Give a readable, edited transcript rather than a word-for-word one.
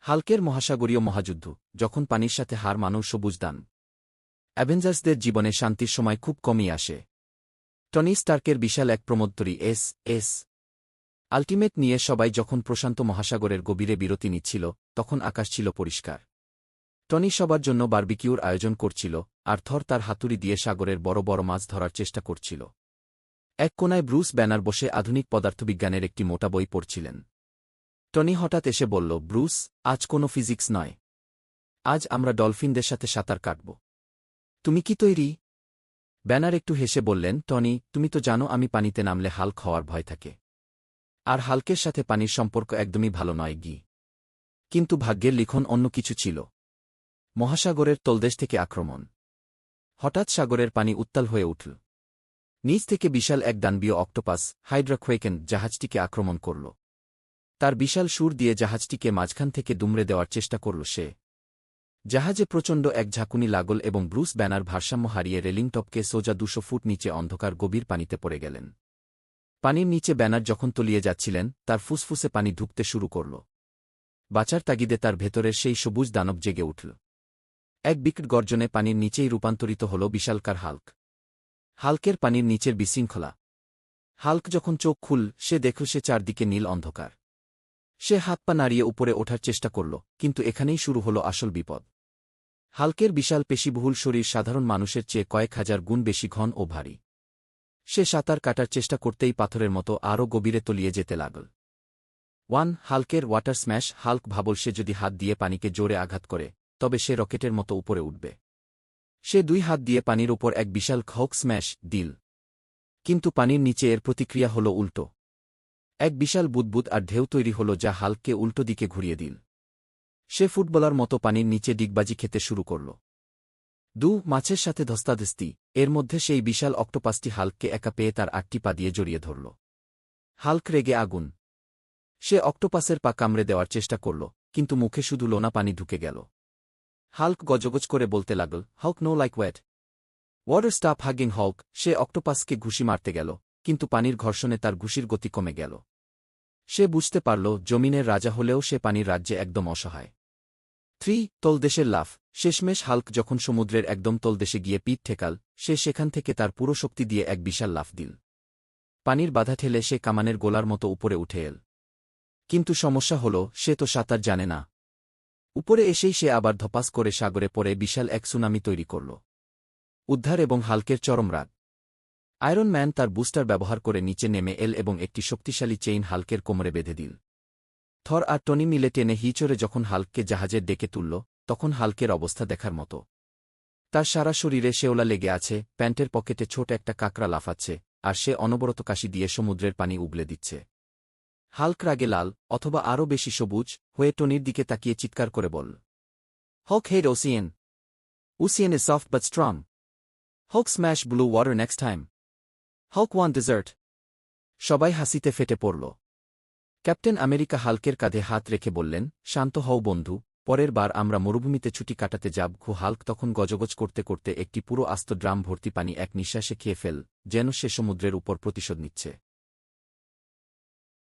হাল্কের মহাসাগরীয় মহাযুদ্ধ, যখন পানির সাথে হার মানব সবুজ দান। অ্যাভেঞ্জার্সদের জীবনে শান্তির সময় খুব কমই আসে। টনি স্টার্কের বিশাল এক প্রমোত্তরী এস আল্টিমেট নিয়ে সবাই যখন প্রশান্ত মহাসাগরের গভীরে বিরতি নিচ্ছিল, তখন আকাশ ছিল পরিষ্কার। টনি সবার জন্য বারবিকিউর আয়োজন করছিল, আর থর তার হাতুড়ি দিয়ে সাগরের বড় বড় মাছ ধরার চেষ্টা করছিল। এক কোনায় ব্রুস ব্যানার বসে আধুনিক পদার্থবিজ্ঞানের একটি মোটা বই পড়ছিলেন। টনি হঠাৎ এসে বলল, ব্রুস, আজ কোনো ফিজিক্স নয়। আজ আমরা ডলফিনদের সাথে সাঁতার কাটব। তুমি কি তৈরি? ব্যানার একটু হেসে বললেন, টনি, তুমি তো জানো আমি পানিতে নামলে হাল্ক হওয়ার ভয় থাকে। আর হাল্কের সাথে পানির সম্পর্ক একদমই ভালো নয় কিন্তু ভাগ্যের লিখন অন্য কিছু ছিল। মহাসাগরের তলদেশ থেকে আক্রমণ। হঠাৎ সাগরের পানি উত্তাল হয়ে উঠল। নিচ থেকে বিশাল এক দানবীয় অক্টোপাস, হাইড্রাক্রেকেন, জাহাজটিকে আক্রমণ করল। তার বিশাল সুর দিয়ে জাহাজটিকে মাঝখান থেকে দুমড়ে দেওয়ার চেষ্টা করল সে। জাহাজে প্রচণ্ড এক ঝাঁকুনি লাগল এবং ব্রুস ব্যানার ভারসাম্য হারিয়ে রেলিং টপকে সোজা 200 ফুট নিচে অন্ধকার গভীর পানিতে পড়ে গেলেন। পানির নিচে ব্যানার যখন তলিয়ে যাচ্ছিলেন, তার ফুসফুসে পানি ঢুকতে শুরু করল। বাঁচার তাগিদে তার ভেতরের সেই সবুজ দানব জেগে উঠল। এক বিকট গর্জনে পানির নিচেই রূপান্তরিত হল বিশালকার হাল্ক। হাল্কের পানির নিচের বিশৃঙ্খলা। হাল্ক যখন চোখ খুল, সে দেখল সে চারদিকে নীল অন্ধকার। সে হাত পা নাড়িয়ে উপরে ওঠার চেষ্টা করল, কিন্তু এখানেই শুরু হল আসল বিপদ। হাল্কের বিশাল পেশিবহুল শরীর সাধারণ মানুষের চেয়ে কয়েক হাজার গুণ বেশি ঘন ও ভারী। সে সাঁতার কাটার চেষ্টা করতেই পাথরের মতো আরও গভীরে তলিয়ে যেতে লাগল। হাল্কের ওয়াটার স্ম্যাশ। হাল্ক ভাবল সে যদি হাত দিয়ে পানিকে জোরে আঘাত করে, তবে সে রকেটের মতো উপরে উঠবে। সে 2 হাত দিয়ে পানির ওপর এক বিশাল হক স্ম্যাশ দিল। কিন্তু পানির নিচে এর প্রতিক্রিয়া হল উল্টো। এক বিশাল বুদবুদ আর ঢেউ তৈরি হল যা হাল্ককে উল্টো দিকে ঘুরিয়ে দিল। সে ফুটবলার মতো পানির নিচে ডিগবাজি খেতে শুরু করল। মাছের সাথে ধস্তাধস্তি। এর মধ্যে সেই বিশাল অক্টোপাসটি হাল্ককে একা পেয়ে তার 8টি পা দিয়ে জড়িয়ে ধরল। হাল্ক রেগে আগুন। সে অক্টোপাসের পা কামড়ে দেওয়ার চেষ্টা করল, কিন্তু মুখে শুধু লোনা পানি ঢুকে গেল। হাল্ক গজগজ করে বলতে লাগল, Hulk no like wet water, stop hugging Hulk. সে অক্টোপাসকে ঘুষি মারতে গেল, কিন্তু পানির ঘর্ষণে তার ঘুষির গতি কমে গেল। সে বুঝতে পারল জমিনের রাজা হলেও সে পানির রাজ্যে একদম অসহায়। তলদেশের লাফ। শেষমেশ হাল্ক যখন সমুদ্রের একদম তলদেশে গিয়ে পিঠ ঠেকাল, সে সেখান থেকে তার পুরো শক্তি দিয়ে এক বিশাল লাফ দিল। পানির বাধা ঠেলে সে কামানের গোলার মতো উপরে উঠে এল। কিন্তু সমস্যা হল, সে তো সাঁতার জানে না। উপরে এসেই সে আবার ধপাস করে সাগরে পড়ে বিশাল এক সুনামি তৈরি করল। উদ্ধার এবং হাল্কের চরম রাগ। আয়রন ম্যান তার বুস্টার ব্যবহার করে নিচে নেমে এল এবং একটি শক্তিশালী চেইন হাল্কের কোমরে বেঁধে দিল। থর আর টনি মিলে টেনে হিচড়ে যখন হাল্ককে জাহাজের ডেকে তুলল, তখন হাল্কের অবস্থা দেখার মতো। তার সারা শরীরে শেওলা লেগে আছে, প্যান্টের পকেটে ছোট একটা কাকড়া লাফাচ্ছে, আর সে অনবরত কাশি দিয়ে সমুদ্রের পানি উগলে দিচ্ছে। হাল্ক রাগে লাল, অথবা আরও বেশি সবুজ হয়ে টনির দিকে তাকিয়ে চিৎকার করে বলল, Hulk hate ocean. Ocean is soft but strong. Hulk smash blue water next time. Hulk want dessert. সবাই হাসিতে ফেটে পড়ল। ক্যাপ্টেন আমেরিকা হাল্কের কাঁধে হাত রেখে বললেন, শান্ত হও বন্ধু, পরের বার আমরা মরুভূমিতে ছুটি কাটাতে যাব। হাল্ক তখন গজগজ করতে করতে একটি পুরো আস্ত ড্রাম ভর্তি পানি এক নিঃশ্বাসে খেয়ে ফেল, যেন সে সমুদ্রের উপর প্রতিশোধ নিচ্ছে।